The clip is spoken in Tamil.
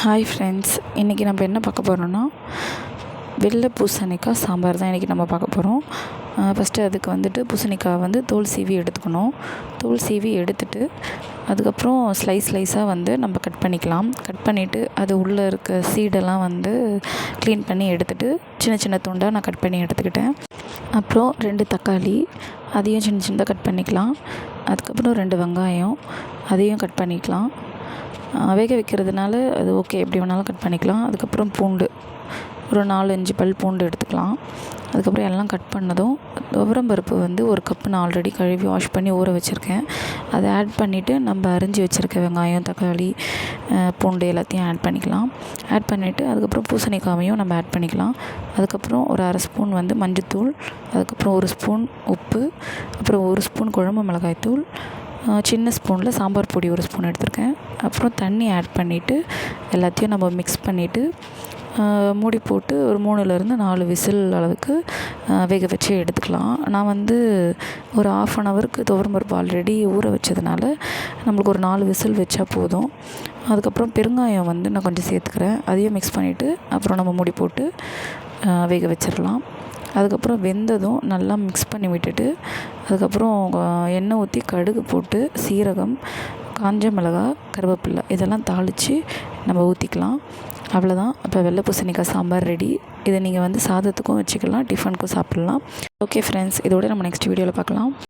ஹாய் ஃப்ரெண்ட்ஸ், இன்றைக்கி நம்ம என்ன பார்க்க போகிறோன்னா வெள்ளை பூசணிக்காய் சாம்பார் தான் இன்றைக்கி நம்ம பார்க்க போகிறோம். ஃபஸ்ட்டு அதுக்கு வந்துட்டு பூசணிக்காய் தோல் சீவி எடுத்துக்கணும். தோல் சீவி எடுத்துட்டு அதுக்கப்புறம் ஸ்லைஸாக நம்ம கட் பண்ணிக்கலாம். கட் பண்ணிவிட்டு அது உள்ளே இருக்க சீடெல்லாம் க்ளீன் பண்ணி எடுத்துகிட்டு சின்ன சின்ன துண்டாக நான் கட் பண்ணி எடுத்துக்கிட்டேன். அப்புறம் 2 தக்காளி, அதையும் சின்ன சின்னதாக கட் பண்ணிக்கலாம். அதுக்கப்புறம் 2 வெங்காயம், அதையும் கட் பண்ணிக்கலாம். வேக வைக்கிறதுனால அது ஓகே, எப்படி வேணாலும் கட் பண்ணிக்கலாம். அதுக்கப்புறம் பூண்டு, ஒரு 4-5 பல் பூண்டு எடுத்துக்கலாம். அதுக்கப்புறம் எல்லாம் கட் பண்ணதும் துவரம் பருப்பு 1 கப்பு நான் ஆல்ரெடி கழுவி வாஷ் பண்ணி ஊற வச்சுருக்கேன். அதை ஆட் பண்ணிவிட்டு நம்ம அரிஞ்சு வச்சுருக்க வெங்காயம், தக்காளி, பூண்டு எல்லாத்தையும் ஆட் பண்ணிக்கலாம். ஆட் பண்ணிவிட்டு அதுக்கப்புறம் பூசணிக்காயையும் நம்ம ஆட் பண்ணிக்கலாம். அதுக்கப்புறம் ஒரு 1/2 ஸ்பூன் மஞ்சள்தூள், அதுக்கப்புறம் 1 ஸ்பூன் உப்பு, அப்புறம் 1 ஸ்பூன் குழம்பு மிளகாய்த்தூள், சின்ன ஸ்பூனில் சாம்பார் பொடி 1 ஸ்பூன் எடுத்திருக்கேன். அப்புறம் தண்ணி ஆட் பண்ணிவிட்டு எல்லாத்தையும் நம்ம மிக்ஸ் பண்ணிவிட்டு மூடி போட்டு ஒரு 3-4 விசில் அளவுக்கு வேக வச்சு எடுத்துக்கலாம். நான் ஒரு 1/2 ஹவருக்கு துவரம் பருப்பு ஆல்ரெடி ஊற வச்சதுனால நம்மளுக்கு ஒரு 4 விசில் வச்சா போதும். அதுக்கப்புறம் பெருங்காயம் நான் கொஞ்சம் சேர்த்துக்கிறேன். அதையும் மிக்ஸ் பண்ணிவிட்டு அப்புறம் நம்ம மூடி போட்டு வேக வச்சிடலாம். அதுக்கப்புறம் வெந்ததும் நல்லா மிக்ஸ் பண்ணி விட்டுட்டு அதுக்கப்புறம் எண்ணெய் ஊற்றி கடுகு போட்டு சீரகம், காஞ்ச மிளகாய், கருவேப்பிலை இதெல்லாம் தாளித்து நம்ம ஊற்றிக்கலாம். அவ்வளோதான். இப்போ வெள்ளை பூசணிக்காய் சாம்பார் ரெடி. இதை நீங்கள் சாதத்துக்கும் வச்சுக்கலாம், டிஃபனுக்கும் சாப்பிட்லாம். ஓகே ஃப்ரெண்ட்ஸ், இதோட நம்ம நெக்ஸ்ட் வீடியோவில் பார்க்கலாம்.